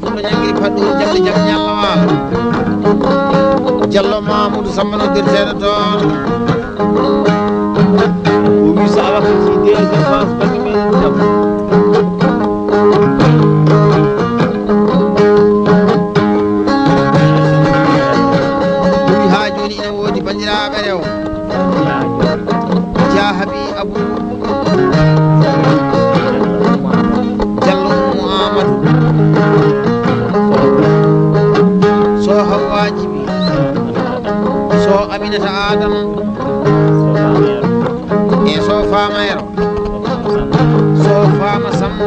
pullo ñangiri paddu jamde jam ñallawal Diallo Mamoudou Samba noddirteɗo toon o wi so ala ko si deuxiéme phase bagge men jam wi ha joni ina woodi bandiraɓe rew jahabi abou Diallo Mouhamadou so hawajibi so Aminata Adama e so Famayero so Fama Samba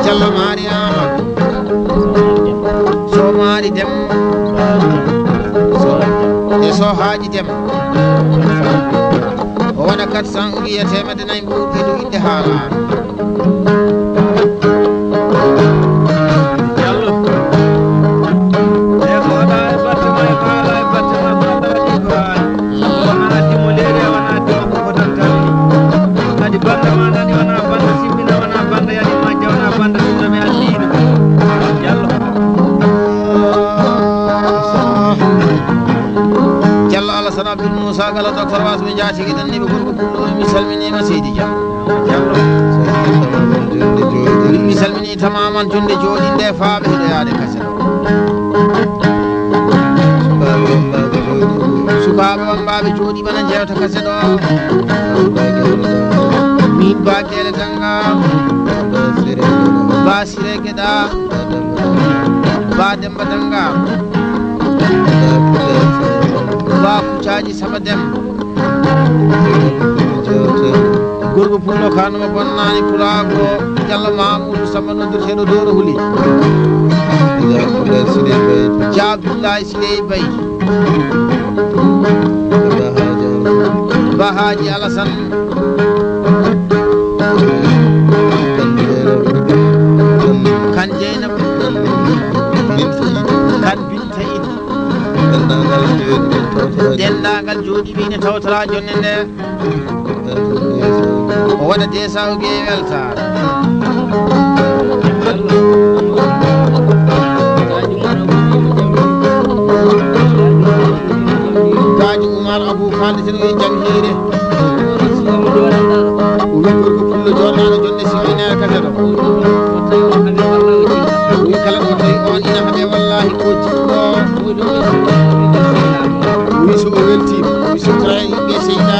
Diallo Mari Amadou so Mari Demba e so Haji Demba o waɗa 400 ugiya temedde nayyi ɓuuɗi ɗo inde haalani Abdoul Moussa Gala docteur Wasmi Diatigi ɗen ni ɓe gorko pullo mi salminima Seydi Dia mi salmini tamaman jonde jooɗinde faaɓe heɗo yaade kaset sukaɓe wambaɓe jooɗi bana jewta kaset o min bakele ganga ba sire gueɗa ba demba danga ba kucaji Samba Demba gorko pullo kanuma bonnani pulago Diallo Mamoudou Samba noddirteɗo Doro Huli Dia Abdoulaye Siley Baye Ba Haji Alassane kan Dieynaba kan Binta Ine dendagal jooɗi ɓine tawtora jonne nde o waɗa desa o gueye weltare Kaji Oumar Abou kaldeten o wi jam hiire o wi gorko pullo joɗɗano jonde siminere kaseto o wi kala ko tawi on ina haɓe wallahi ko jiɗɗo wi so o weltima wi so tawi yimɓe seyda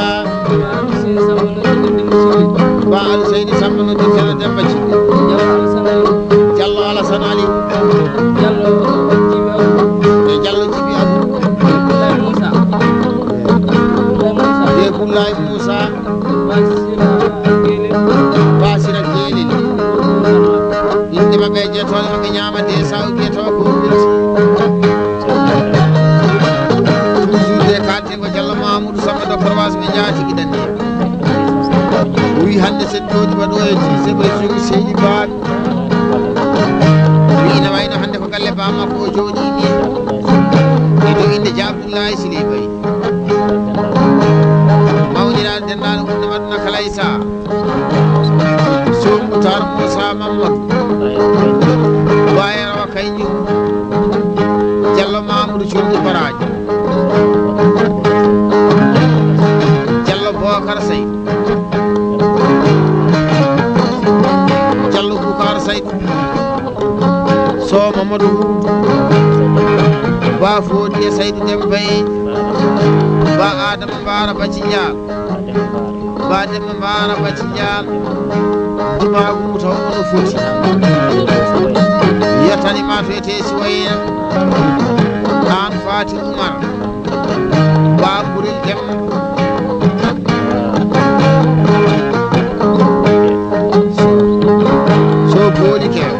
ba Alou Seydi Samba noddirteɗo Demba Ciɓe Diallo Alassane Ali e Diallo Djibi Abou e Boulaye Moussa Basira Guelel inde mabɓe jeetoɗe maɓe ñama desa o guiyeto ko wilti Diallo Mamoudou Samba docteur Wasmi Diatigi ɗen ni o wi hande sen jooɗi waɗo e jise ɓe jogi seydi baaɓe wi ina wayno hande ko galle bamakko o jooɗi ni e dow inde Dia Abdoulaye Siley Baye mawniraɗo dendaɗo wonde Madina Kalaysa Sow Moutar Moussa Mamadou Bayerawa Kaynjum Diallo Mamoudou Colli Baraji Diallo Bocar Sey Diallo Boucar Saydou So Mamadou Ba Fodi e Saydou Dembaye Ba Adama Mbara Bacci Dial Ba Demba Mbara Bacci Dial Duma Gumouta ono foti yettanima to ete Suwayna an Fati Oumar Ba Bouril Demba so booli kew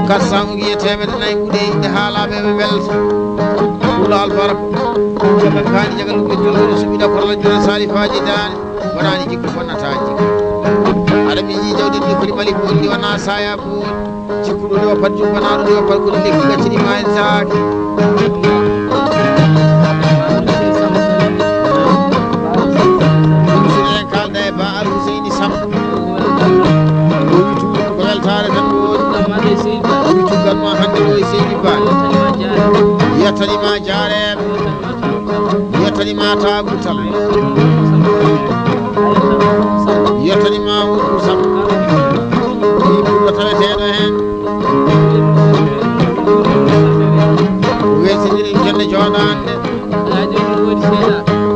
400 ugiye temedde nayyi ɓuuɗe inde haalaɓe ɓe welta ɓuula albaraka jagal kaani jagal uɓe jollude suɓiɗa korla jona salifaji dane wonani jikku fonnata jikku aɗa miiji jawdi ndi foti ɓali booli ndi wona saya booli cikkuɗo ndi woppat jubbanaɗo ndi woppat kono lekki gaccini mayitaki ɗum soɗen kalda e ba Alhuseyni Samba o wi tuuɗo ko weltare tan woodi yettani ma jaarem yettani ma tabutal yettani ma wudu sam ni buɗɗo taweteɗo hen weesindiri jonde jooɗande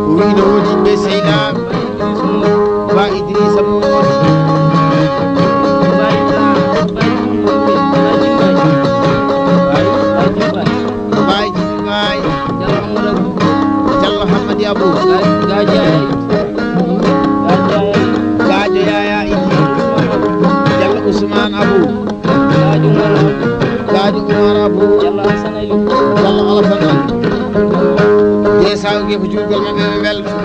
o wi no woodi ɓe seyɗaɓe ba Idrissa Momadou Jallo Hamadi Abou Gadio Yaya Idi Jallo Ousmane Abou Gadio Oumar Abou Jallo Alassane de sawge ko juugal mabɓe ɓe welto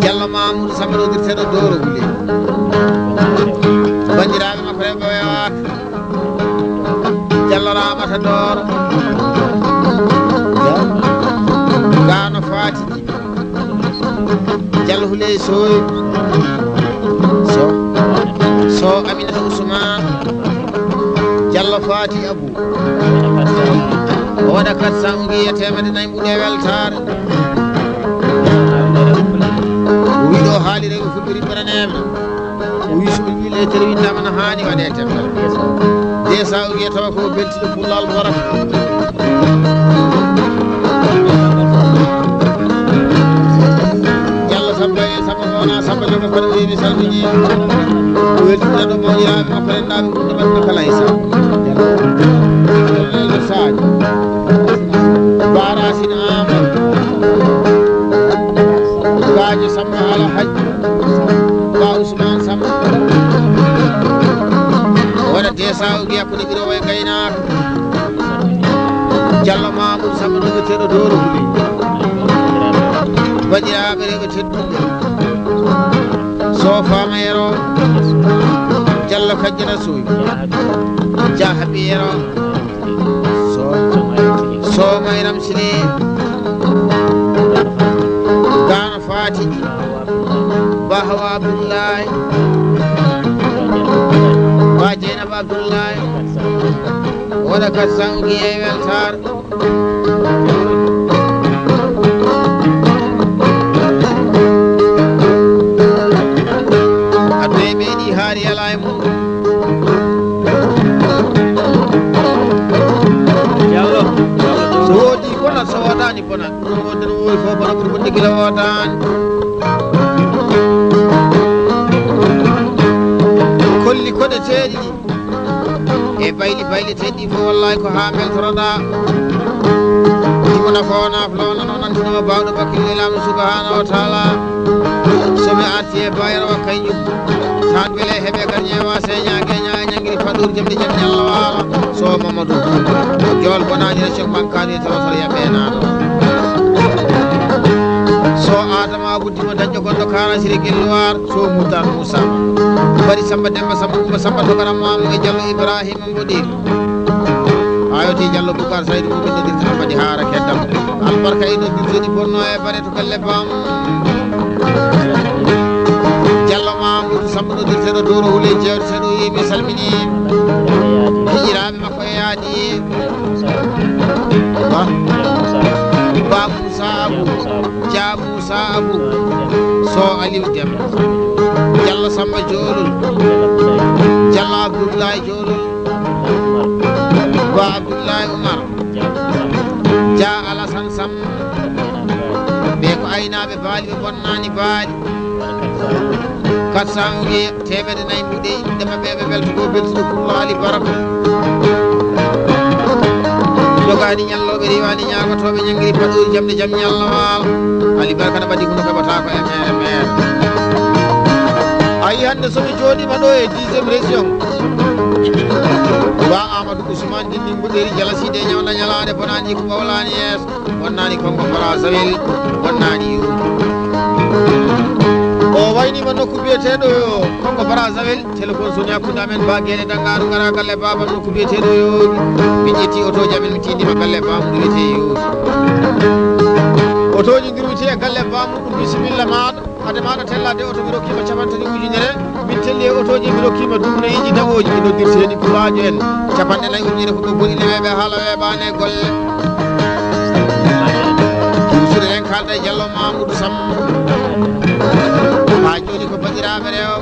Jallo Mamoudou Samba nodirteɗo Doro Wule bandiraɓe makko reɓe wewaka Jallo Ramata Doro Gano Fati Jallo Huley Soy So Aminata Ousmane Jallo Fati Abou o waɗa 400 ugiya temedde nayyi ɓuuɗe weltare o wi ɗo haali rewi fuɗɗori ɓereneɓe o wi soɓe wi lettere windama no hani waɗe temedde desa ugiya tawa ko beltiɗo pullal warat Jallo Samba Samba wona Samba jogo kono wimi salmini o weltina ɗo moƴiraɓe makko renɗaɓe ɓuɗɗo men no kala e Samba Jallo Sadio Barasine Amadou Gadio Samba Ala Hadji Ba Ousmane Samba waɗa desa ugiya ko ɗiɓiro way gaynaka Jallo Mamoudou Samba noɓeteɗo Doro Wuli bandiraɓe reɓe tedduɓe Sofama Yero Jallo Kajjana Soy Jahaɓi Yero Somayram Sine Gano Fati Bahawa Abdoullahi Ba Dieynaba Abdoullahi waɗa 400 ugiye weltare adde meeɗi haari ala e mum so woodi bonat so wodani bonat ɗum wonde no wowi fof bona ɓuri bonde gila wodani kolli koɗeteɗi ɗi e bayli bayleteɗi ɗi fof wallahi ko ha beltoroɗa ɗimo nafo naflowna noon nantinoma bawɗo bakkille laamu subahanahu wa taala somi arti e bayano wa kañum tan beele heeɓe kadi ñeewa señague ñaguiri faɗori jamde jam ñallah waala so Mamadou jol bonani région bankani tawatara yaɓenaɗo so Adama Buddimo dañƴo gonɗo Karasiri Guelloir so Moutar Moussa bari Samba Demba Samba Oumba Samba Dogaram Mamou e Diallo Ibrahima Mboɗir ayoti Diallo Boucar Saydou mo ɓinnodirta Amady Hara keddam albarka ino dirtoni bonno e bare to galle bam Diallo Mamoudou Samba nodirteɗo Doro Wule jewteɗo yimi salmini hijiraɓe makko e yaadi Ba Moussa Abou Dia Moussa Abou so Aliou Deme Diallo Samba Diolol Diallo Abdoulaye Diolol Ba Abdoulaye Oumar Dia Alassane Sam ɓe ko aynaɓe baali ɓe bonnani baali 400 ugiye temedde nayyi ɓuuɗe inde mabɓe ɓe welto ko beltuɗo Pullo Ali Baraka jogani ñalloɓe riwani ñagotoɓe ñanguiri paɗori jamde jaam ñallah waala Ali Baraka ne ɓaddi kono keɓata ko e mere mere ayi hande somi joɗima ɗo e 10e région Ba Amadou Ousmane Dindi Mbuɗeri Jalaside ñawda ñalade bonani ko bawlani yeeso wonnani Congo Brazzaville wonnani Yuuba o waynima nokku biyeteɗo Congo Brazzaville téléphone soni hakkude amen Ba Guéné Dangaru gara galle babam nokku biyeteɗo yooɗi min ƴetti otoji amen mi tindima galle bamuɗo wiyete yooɗi otoji dirwite e galle bamuɗum bisimilla maɗa hade maɗa tellade oto mi rokkima capantati ujunere min telli e otoji mi rokkima dumnayiji nawoji mi noddirteni kulajo en capanɗe nayi ujunere ko boni neweɓe haala weɓane golle toujours en kalda Diallo Mamoudou Sam ha joni ko bandiraɓe rewo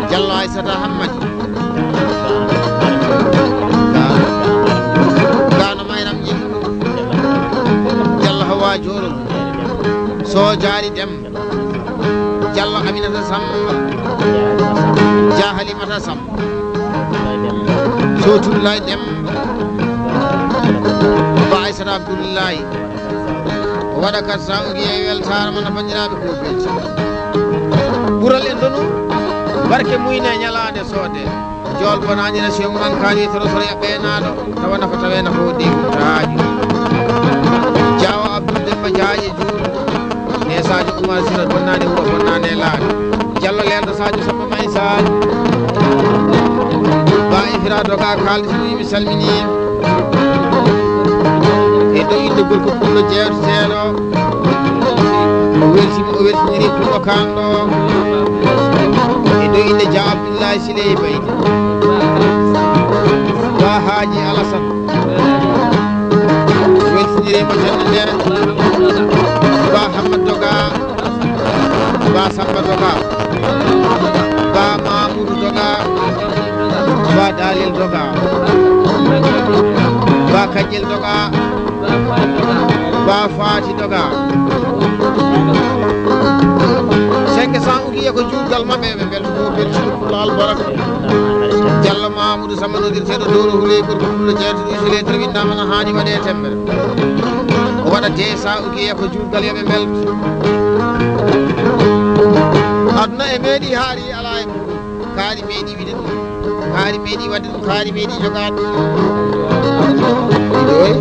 Diallo Aissata Hammadi gano mayram jimɗu Diallo Hawa Jorol so jaari Demba Diallo Aminata Samba Dia Halimata Samba so Tullaye Demba ba Aissata Abdoullahi waɗa kat sa ugi e weltare mana bandiraɓe ko belti ɓuural en donu barke muyne ñalade soode jol bonani na cheikh mounan kani toro ɓeenaɗo tawa nafa tawe nafa o ɗi taaji Diawo Abdou Demba Diaje Diour ne Sadio Oumar Sira bonnani wuro bonnani laaɗe Diallo lelɗo Sadio Samba May Sadio ba ifira doga kalde so yimi salmini e ɗo inde gorko pullo jeetoteɗo o weltiniri pullo kanɗo e ɗo inde Dia Abdoullahi Siley Baydi ba Haji Alassane weltinirimo jonde nde ba Hamad Doga ba Samba Doga ba Mamoudou Doga ba Dalil Doga ba Kadiel Doga ba Fati Doga 500 ugiye ko juurgal mabɓe ɓe belto ko beltuɗo pullo albaraka Diallo Mamoudou Samba nodirteɗo dowro Houleye gorko pullo jeetoɗo usule to windama no hani waɗe tembere o waɗa 200 ugiye ko juurgal yoɓe belto aduna e meeɗi haari ala e muɗum kaari meeɗi wiide ɗum kaari meeɗi wadde ɗum kaari meeɗi jogade idoy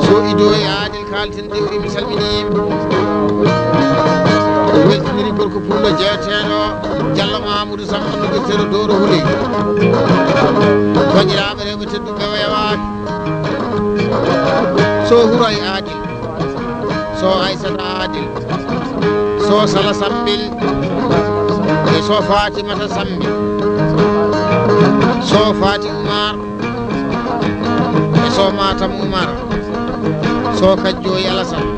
so idoy Adil kalten dewri mi salminima weltiniri gorko pullo jeeteɗo Diallo Mamoudou Samba nodirteɗo dowro Houleye bandiraɓe rewɓe tedduɓe wewaki so Huray Adil so Aissata Adil so Sala Sambil e so Fatimata Sambil so Fati Oumar e so Matam Oumar so Kadjoyi Alassane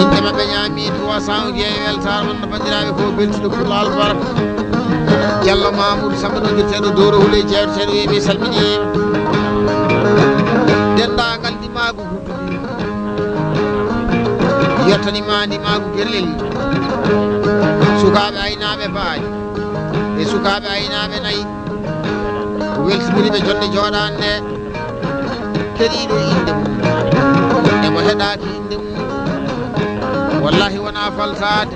inde maɓɓe ñaami 300 ugi e weltare mon no bandiraɓe ko beltuɗo pullo albaraka Diallo Mamoudou Samba nodirteɗo dowro Houleye jeetoteɗo wi mi salminima dendagal ndimagu hudduɗi yettanima ndimagu guerlel sukaɓe aynaɓe baaji e sukaɓe aynaɓe nayyi ko weltiniriɓe jonde joɗan nde keɗiɗo inde mum emo heɗaki inde mum wallahi wona faltade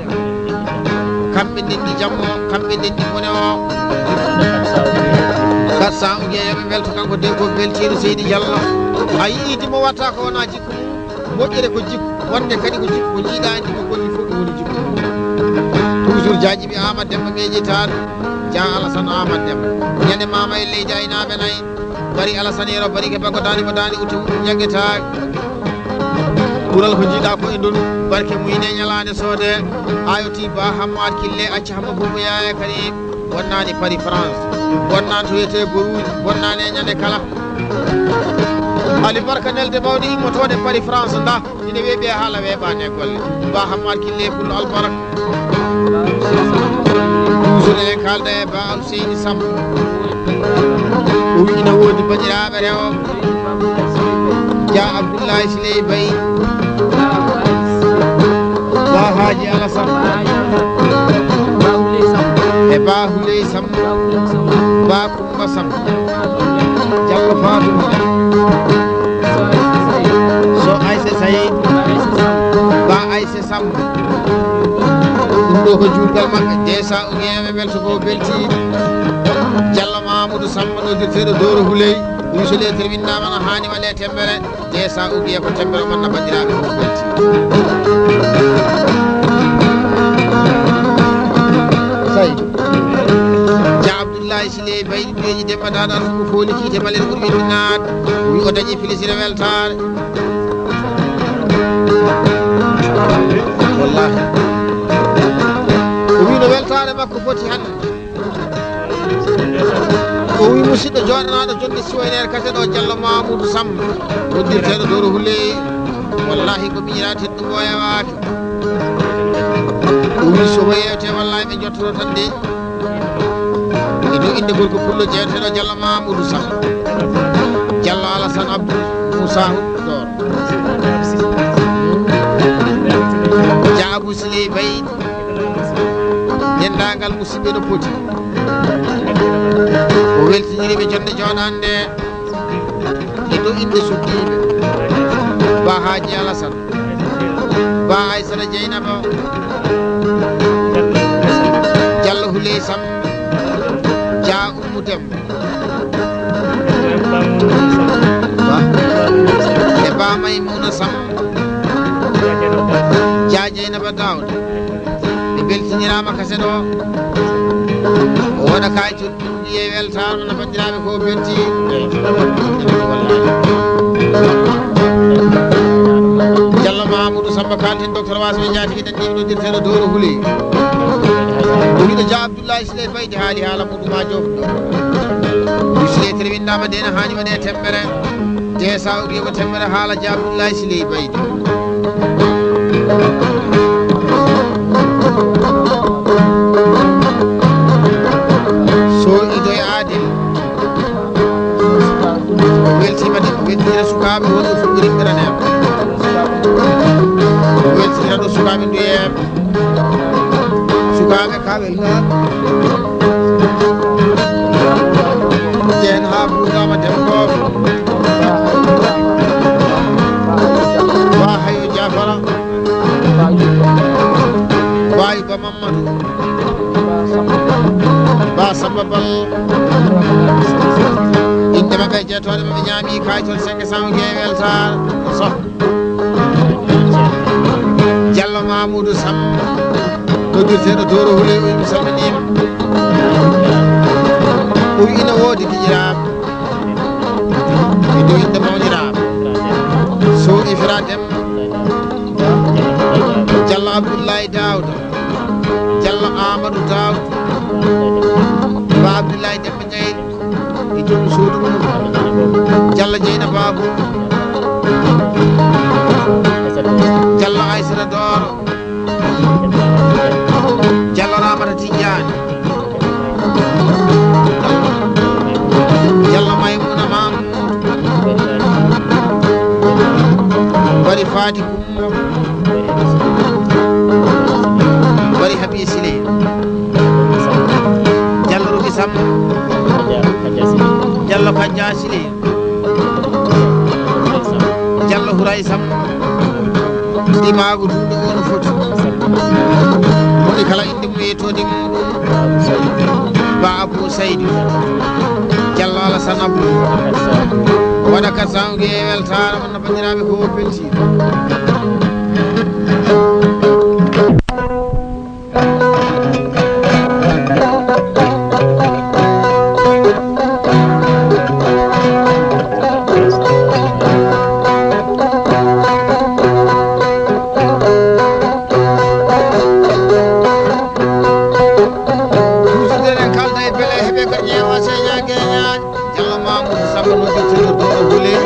kamɓe ndendi jammo kamɓe ndendi mone o 400 ugi yoɓe belto kanko de ko beltiɗo Seydi Diallo a yiidimo watta ko wona jikku moƴƴere ko jikku wonde kadi ko jikku ko jiiɗa andi ko golli fof ko woni jikku toujours Diadjibi Amadou Demba meƴƴitaɗo Dia Alassane Amadou Demba ñande mama e leydi aynaɓe nayyi bari Alassane yero bari ke baggo dani mo dani uti ñagguetake ɓuural ko jiiɗa ko e ndonu barke muyne ñalade soode ayoti ba Hammad Kille acca hamma Boubouya kadi wonnani Paris France wonnani to wiyete Borouge wonnani e ñande kala Ali Barka nelde mawɗi immotode Paris France nda ine weeɓe haala weeɓane golle ba Hammad Kille pullo albaraka toujours en kalda e ba Seydi Samba o wi ina woodi bandiraɓe rewo Dia Abdoullahi Siley Bayi ba Haji Alassane e ba Houleye Samba ba Kumba Samba Diallo Fatou so Aissé Saydou ba Aissé Samba ɗum ɗo ko juurgal maɓɓe 200 ugi eɓe belto ko beltiɗo Diallo Mamoudou Samba nodirteɗo dowro Houleye so lettere windama no hani waɗe tembere 200 ugi e ko tembere manna bandiraɓe ko belti Saydou Dia Abdoullahi Siley Baydi ɓiyeji Demba Dada ko foni kiite malere ɓurɓe ɗumnat wi o dañi plaisir e weltare wallahi o wi no weltare makko foti hande o wi musidɗo joɗanaɗo jonde siwoynere kase ɗo Diallo Mamoudou Samba woddirteɗo dowro hulle wallahi ko miñira tedɗum o yewaki o wi somo yewte wallahi ɓe jottoto tan de e dow inde gorko pullo jeeteɗo Diallo Mamoudou Samba Diallo Alassane Abdou Moussa Dor Diabou Siley Baydi dendagal musidɓe no poti o weltiniriɓe jonde joɗande e dow inde suddiɓe ba Haji Alassane ba Aissata Dieynaba Diallo Houley Samba Dia Oumou Demba e ba Maymouna Samba Dia Dieynaba Daouda ɓe beltinirama kase ɗo o waɗa kayitol ɗumɗi e weltano no bandiraɓe ko belti Diallo Mamoudou Samba kalten docteur Wasɓe Diatigui ɗanɗimi noddirteɗo dowro Houley o wiɗo Dia Abdoulaye Siley Baydi haali haala muɗuma jofɗo ɗi Siley tere windama de ne hani waɗe temmere te sa o wiima temmere haala Dia Abdoulaye Siley Baydi so idoye adil weltima de weltira sukaɓe wonɓe fuɗɗorimɓiranema weltira ɗo sukaɓe nduyeɓe sukaɓe kawel jen ha ɓuurdama demkoɓe ba hayo Diafara bayi ba Mamadou ba Samba Bal inde mabɓe jeetoɗe maɓe ñaami kayitol 500 geweltar so Diallo Mamoudou Samba noddirteɗo dowro Houley o mi salminima o wi ina woodi giƴiraɓe e dow inde mawniraɓe so ifira Demba Diallo Abdoulaye Daouda Diallo Amadou Daouda ba Abdoulaye Demba Diayri e joom suudu mum Diallo Dieyna Babou Diallo Aissata Doro Diallo Ramata Tidiane Diallo Maymouna Mamoudou bari Fati Kummo bari Habiye Siley Diallo Rugi Samba Diallo Kadja Siley Diallo Houray Samba ndimago ɗumɗo ono foti woni kala inde mum yeytode muɗum ba Abou Saydou Diallo Alassane Abdou waɗa 400 e weltare wonno bandiraɓe ko belti Diallo Mamoudou Samba noddirteɗo dowro Houley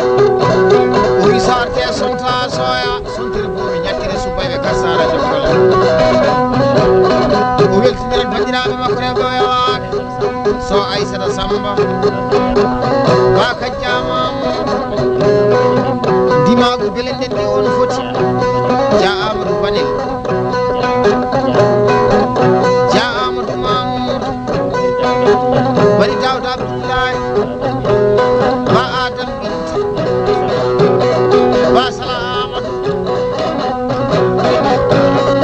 o wi sarte sonta soya sontere bomi ñakkire subayɓe kassara jokkolle o weltiniran bandiraɓe makko rewɓe o yewade so Aissata Samba ba Kadja Mamoudou ndimago beele nden ɗe ono foti Dia Amadou Banel Dia Amadou Mamoudou bari Daouda Abdoulaye ba Adam Binta ba Sala Amadou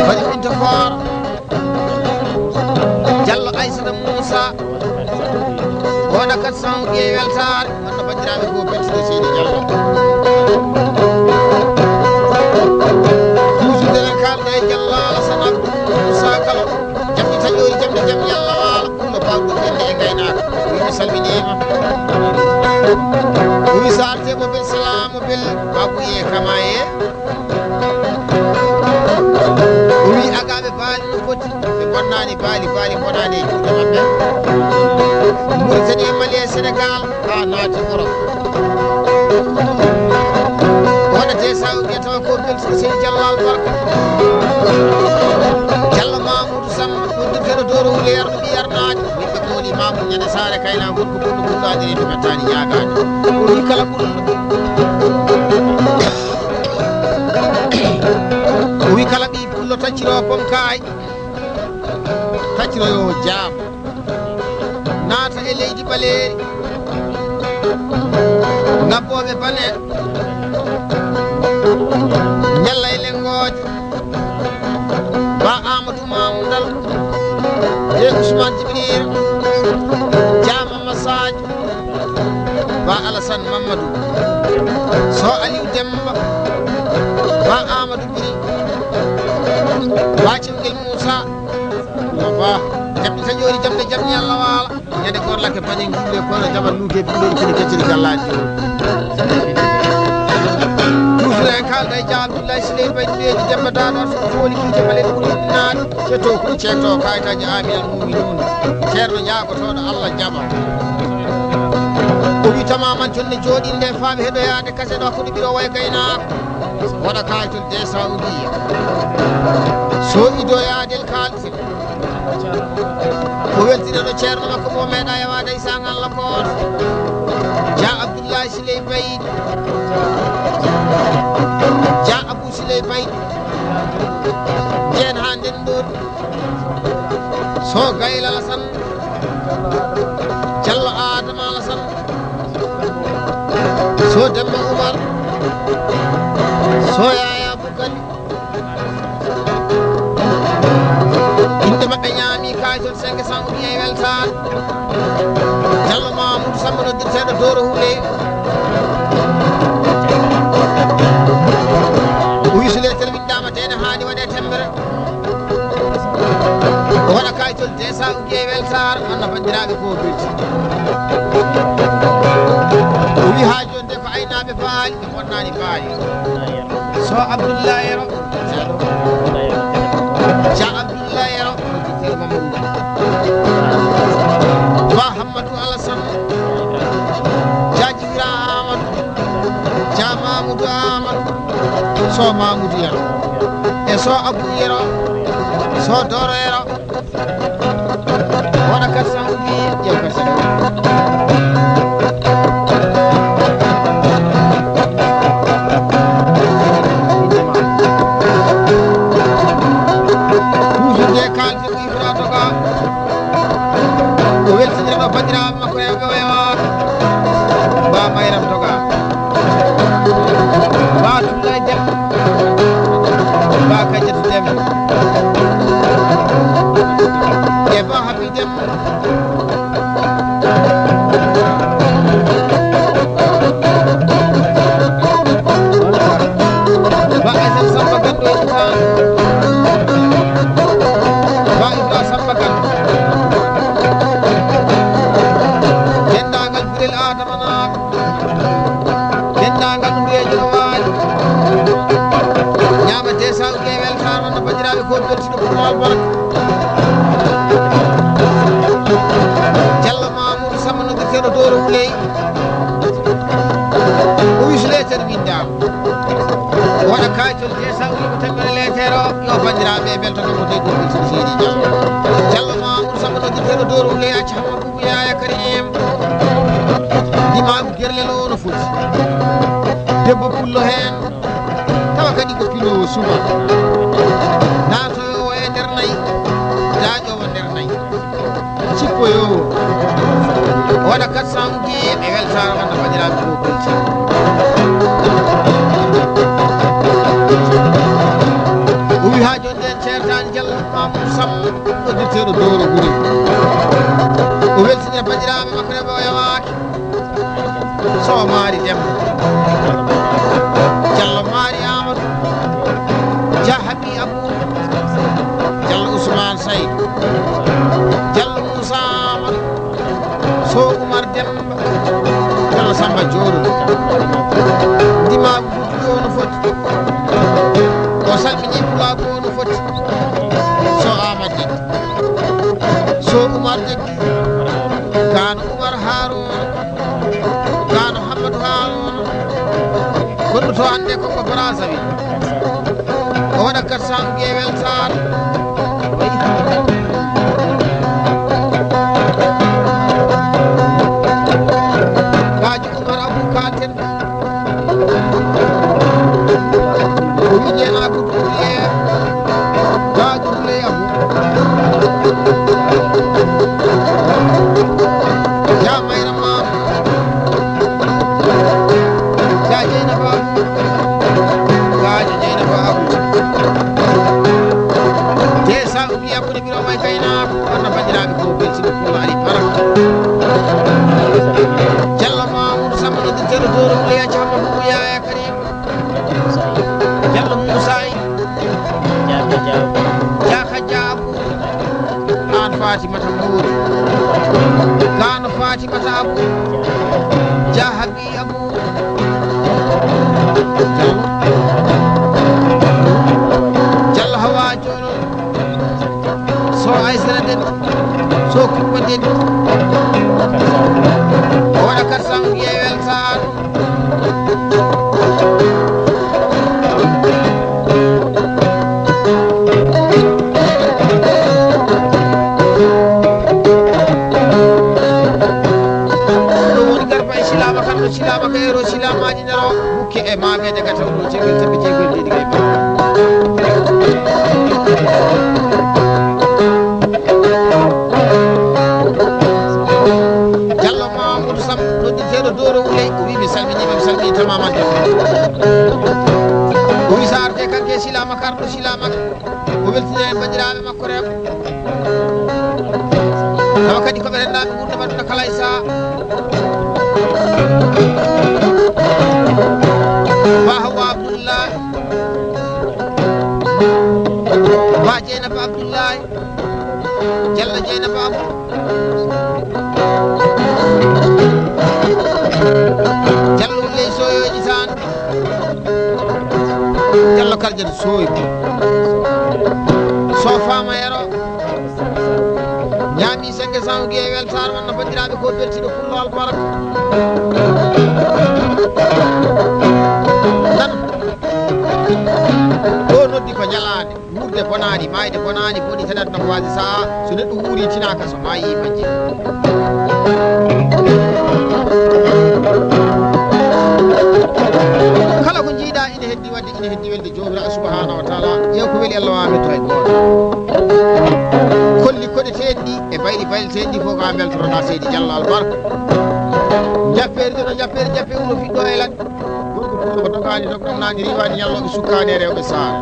bari Binta For Diallo Aissata Moussa wona 400 e weltare wonno bandiraɓe ko beltide seydi Diallo toujours eɗen kalda e Diallo Alassane Abdou Moussa kala jamɗi taƴori jamɗi jaam Yallah waala kullo bawɗo ɓende e gaynaka wimi salminima wi sarte mo bel salamu bel babuye kamaye wi agaɓe baali no foti ɓe bonnani baali bonani e juuɗe mabɓe Mauritanie Mali e Sénégal ha naati Europe waɗate sawɗe tawa ko beltiɗo seydi Diallo Albarka Diallo Mamoudou Samba wondirteɗo Doro Wule yarno ɓi yarnaji yimɓe kooli Mamoudou ñande Sare Kayna gonko ɓurɗo ɓurɗadiri to mettani ñagade o wi kala ɓurɗo o wi kala ɓi pullo tacciro pomkay tacciro yo jaam naata e leydi ɓaleri ngabboɓe bane ñalla e lengoje ba Amadou Mamoudal e Ousmane Djibril Jamama Sadio ba Alassane Mamadou so Aliou Demba ba Amadou Biri ba Cemgel Moussa ba jamɗi taƴori jamɗe jamɗi Allah waala ñande gorlake pañe gulle kono jaɓat luuke biɗoɗi kene kecciri gallaji toujours en kalda e Dia Abdoulaye Siley Baye ɗuɗeji Demba Daɗo so fooli kiite ɓaleɗe ɓuuri ɗinnaade cetto ko ceekto kayitaji Aminal Mouminun ceerno ñagotoɗo Allah jaɓa o wi tamaman jonne jooɗinde faami heɗoyade kase ɗo koɗo ɓiro way gaynako waɗa kayitol de Saoudia so idoyadel kalti ko weltinoɗo ceerno makko mo meeɗa yewade e sang Allah koto Dia Abdoulaye Siley Baye Dia Abou Siley Baye jen ha nden ɗon so Gayla Alassane Diallo Adama Alassane so Demba Oumar so Yaya Boukali inde maɓɓe ñaami kayitol 500 uɗi e weltare Diallo Mamoudou Samba noddirteɗo Doro Wule o wi so lettere widdama tene hani waɗe tembere o waɗa kayitol 200 uɗi e weltare anna bandiraɓe ko belti o wi ha joni de ko aynaɓe baali ɓe bonnani baali so Abdoulaye Yero Dia Abdoulaye Yero noddirteɗo Mamadou ba Hammadou Alassane Dia Djiwira Amadou Dia Mamoudou Amadou so Mamoudou Yero e so Abou Yero so Doro Yero waɗa 400 uɗi ƴew 400 bandiraɓe makko rewɓe o yewaka ba Mayram Doga ba Abdoulaye Demba ba Kadiatou Demba e ba Habi Demba ba Aissata Samba Gando e Issa ba Ibra Samba Gando Adama naako dendagal ɗum weeji no waali ñamate sawke weltare wonno bandiraɓe ko beltiɗo ɓurɗo Albarka Diallo Mamoudou Samba noddirteɗo Doro Wuley o wi so lettere windama o waɗa kayitol de sawlimo temmere lettere o yo bandiraɓe beltonomo de ko beltiɗo Seydi Diallo Diallo Mamoudou Samba noddirteɗo Doro Wuley acca Hamma Boubou Yaya Karim dimaɓe gerlel o no foti debbo pullo hen tawa kadi ko pinowo suba natoyowo e nder nayyi daƴowo nder nayyi cippoyowo o waɗa 400 uɗi e weltare wonno bandiraɓe ko belti o wi ha joni den ceertani Diallo Mamoudou Samba noddirteɗo Doro Wule o weltinira bandiraɓe makko rewɓe o yewaki so Mari Demba Diallo Mari Amadou Dia Habi Abou Diallo Ousmane Saydou Diallo Moussa Amadou so Oumar Demba Diallo Samba Dioro ndimaɓe Boutou o no foti o salmini pulaɓe o no foti so Amadou Dieng so Oumar Dieng Kano Oumar Harouna to hande ko France wi o waɗa 400 guewel sar gaji Oumar Abou Katen o wiƴe Abou Doulé gaji Doulé Abou ya mayra mam ya Dieynaba gaji Dieynaba Abou te sa ubi yakkude biro may gaynako wonno bandiraɓe ko belsiɓe pulla ari barak Diallo Mamoudou Samba noddirteɗo doro Moulaya Thiamma Boubou Yaya Karim Diallo Moussa Diaka Diabou an Fatimata Mouri Gano Fatimata Abou Jahabi Abou Diallo Hawa Jono so Aysara den so Kumba den o waɗa 400 guewel sar silama kan ɗo silama ka ero silamaji ndero bukke e mamede ga taw ɗo cegel tabi jeegol dedi gay ba Diallo Mamoudou Sam noddirteɗo Doro Wuley o wi mi salminima mi salmini tamaman def o wi sa arde kanke silama karɗo silama o weltine bandiraɓe makko rem tawa kadi koɓe rennaɓe ɓurde waɗuna kala e saha ba Hawa Abdoulaye ba Dieynaba Abdoulaye Diallo Dieynaba Abou Diallo Wuley soyoji tan Diallo Kardiatou soyi so fama ero ñaami 500 guewel sar wonno bandiraɓe ko beltiɗo pullal barak nan ɗo noddi ko ñalade wurde bonani mayde bonani boɗi tanat no waji saha so neɗɗo wuuri tinaka so mayi majji kala ko jiiɗa ine heddi wadde ine heddi welde jomiraɗo subahanahu wa taala ƴeew ko weeli Allah wamitto hay goto kolli koɗeteɗi ɗi e bayɗi bayleteɗi ɗi fof ko a beltoroɗa seydi Diallo albarka japperi ɗo no japperi jappe uno fiɗɗo e ladde gorko puɗɗo ko dogani dog ɗum nani riwani ñalloɓe sukkani e rewɓe saara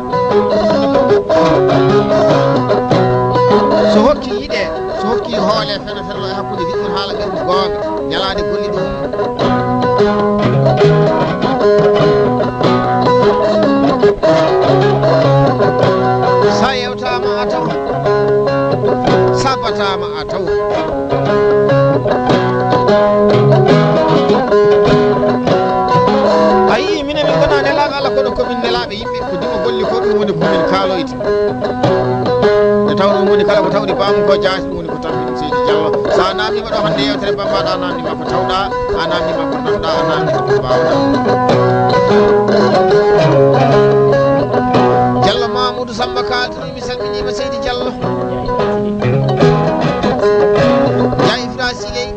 so hokki yiɗe so hokki hoole fene fenlo e hakkude hiɗɗon haala ɓerɗu gonga ñalade golli ɗum sa yewtama a taw sabatama a taw a yii minen min gona nelaɓe Allah kono komin nelaɓe yimɓe ko dima golli ko ɗum woni komin kaaloyde nde taw ɗum woni kala ko tawɗi bamum ko jaasi ɗum woni ko tammi ɗum seydi Diallo sa namdima ɗo hande yewtere bambaɗa a namdima ko tawɗa a namdima ko nanɗa a namdima ko mbawɗa Diallo Mamoudou Samba kaltini mi salminima seydi Diallo ya Ifra Siley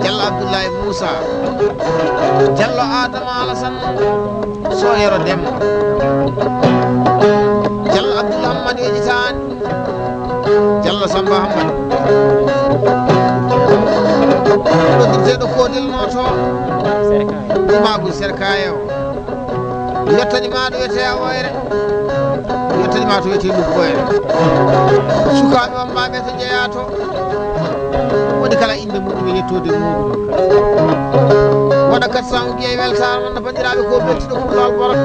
Diallo Abdoulaye Moussa Diallo Adama Alassane Soyero Demba Diallo Abdoul Hamad Ejitani Diallo Samba Hamad ɗoddirteɗo kodel noto ɗumagol serkaye o yettanima ɗo wiyete Awoyre yettanima to wiyete Luggoyre sukaɓe wammaɓe to jeeya to woni kala inde muɗum e yettode muɗum waɗa 400 guewel sar wonno bandiraɓe ko beltiɗo pullal barak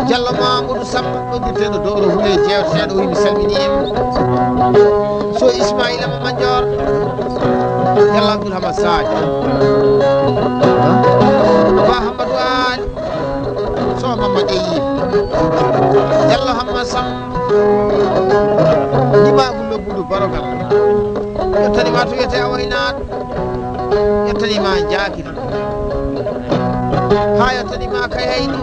Diallo Mamoudou Samba noddirteɗo Doro Wuley jewteteɗo wimi salminima so Ismaïla Mamadior Diallo Abdoul Hamad Sadio ba Hamadou Ali so Mamadou Eyyi Diallo Hamad Sam ndimagol lobbudu barogal yettanima fatu wiyete a waynaɗo yettanima jakiri ha yettanima kay hayni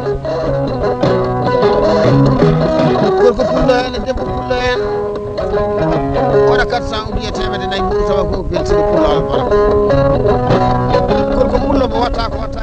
gorko pullo hen e debbo pullo hen waɗa 400 ujiye temedde nayyi ɓuuri tawa ko beltini pullo albara gorko pullo mo watta ko watta